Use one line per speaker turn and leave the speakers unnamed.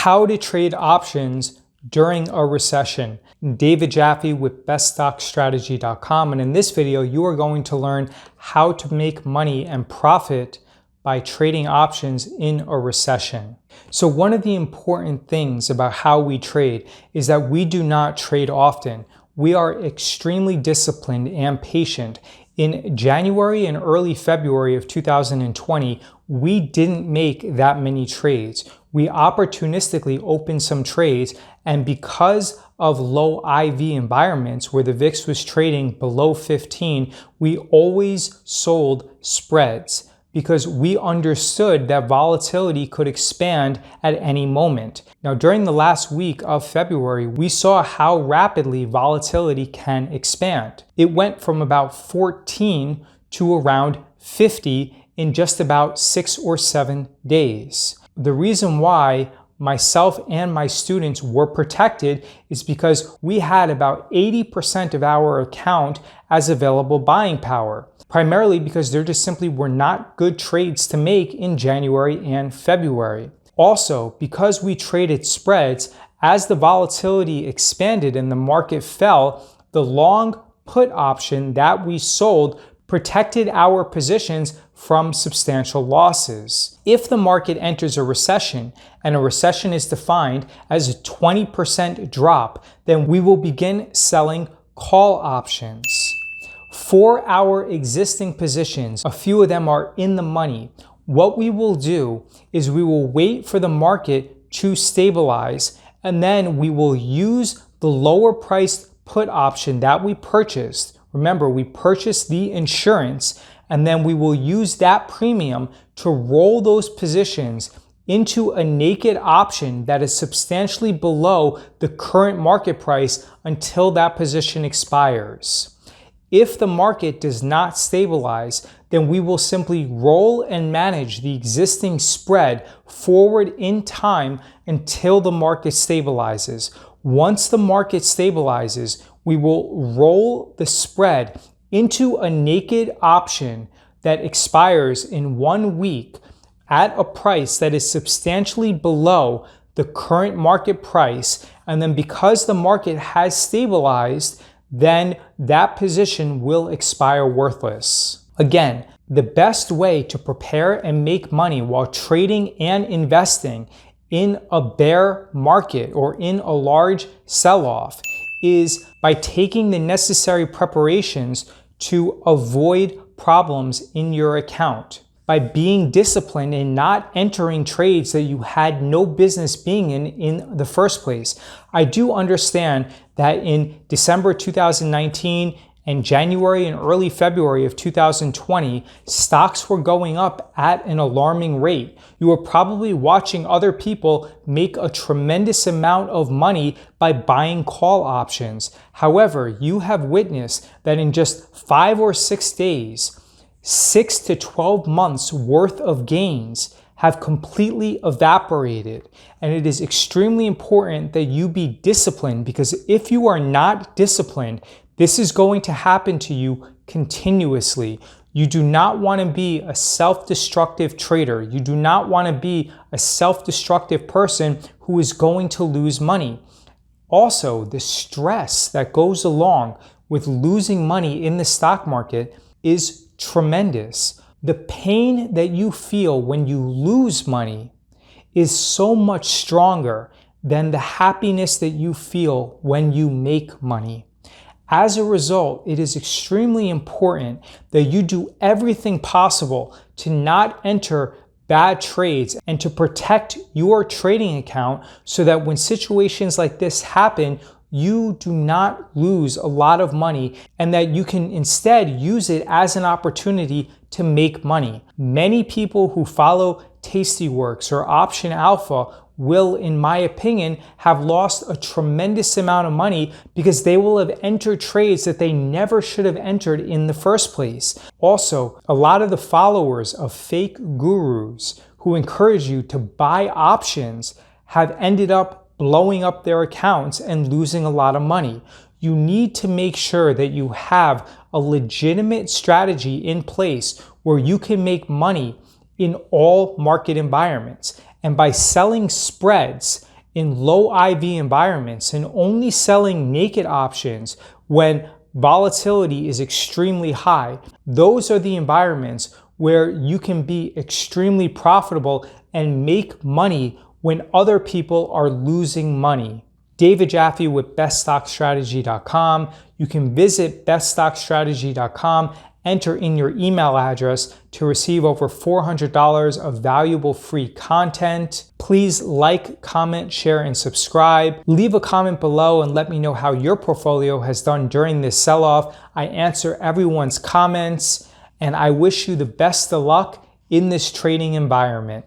How to trade options during a recession. David Jaffe with BestStockStrategy.com, and in this video you are going to learn how to make money and profit by trading options in a recession. So one of the important things about how we trade is that we do not trade often. We are extremely disciplined and patient. In January and early February of 2020, we didn't make that many trades. We opportunistically opened some trades, and because of low IV environments where the VIX was trading below 15, we always sold spreads because we understood that volatility could expand at any moment. Now, during the last week of February, we saw how rapidly volatility can expand. It went from about 14 to around 50 in just about 6 or 7 days. The reason why myself and my students were protected is because we had about 80% of our account as available buying power, primarily because there just simply were not good trades to make in January and February. Also, because we traded spreads, as the volatility expanded and the market fell, the long put option that we sold protected our positions from substantial losses. If the market enters a recession, and a recession is defined as a 20% drop, then we will begin selling call options. For our existing positions, a few of them are in the money. What we will do is we will wait for the market to stabilize, and then we will use the lower priced put option that we purchased. Remember, we purchased the insurance, and then we will use that premium to roll those positions into a naked option that is substantially below the current market price until that position expires. If the market does not stabilize, then we will simply roll and manage the existing spread forward in time until the market stabilizes. Once the market stabilizes, we will roll the spread into a naked option that expires in 1 week at a price that is substantially below the current market price. And then because the market has stabilized, then that position will expire worthless. Again, the best way to prepare and make money while trading and investing in a bear market or in a large sell-off is by taking the necessary preparations to avoid problems in your account. By being disciplined and not entering trades that you had no business being in the first place. I do understand that in December 2019 and January and early February of 2020, stocks were going up at an alarming rate. You were probably watching other people make a tremendous amount of money by buying call options. However, you have witnessed that in just 5 or 6 days, 6 to 12 months worth of gains have completely evaporated. And it is extremely important that you be disciplined, because if you are not disciplined, this is going to happen to you continuously. You do not want to be a self-destructive trader. You do not want to be a self-destructive person who is going to lose money. Also, the stress that goes along with losing money in the stock market is tremendous. The pain that you feel when you lose money is so much stronger than the happiness that you feel when you make money. As a result, it is extremely important that you do everything possible to not enter bad trades and to protect your trading account so that when situations like this happen, you do not lose a lot of money and that you can instead use it as an opportunity to make money. Many people who follow Tastyworks or Option Alpha will, in my opinion, have lost a tremendous amount of money because they will have entered trades that they never should have entered in the first place. Also, a lot of the followers of fake gurus who encourage you to buy options have ended up blowing up their accounts and losing a lot of money. You need to make sure that you have a legitimate strategy in place where you can make money in all market environments. And by selling spreads in low IV environments and only selling naked options when volatility is extremely high. Those are the environments where you can be extremely profitable and make money when other people are losing money. David Jaffe with BestStockStrategy.com. You can visit BestStockStrategy.com, enter in your email address to receive over $400 of valuable free content. Please like, comment, share, and subscribe. Leave a comment below and let me know how your portfolio has done during this sell-off. I answer everyone's comments, and I wish you the best of luck in this trading environment.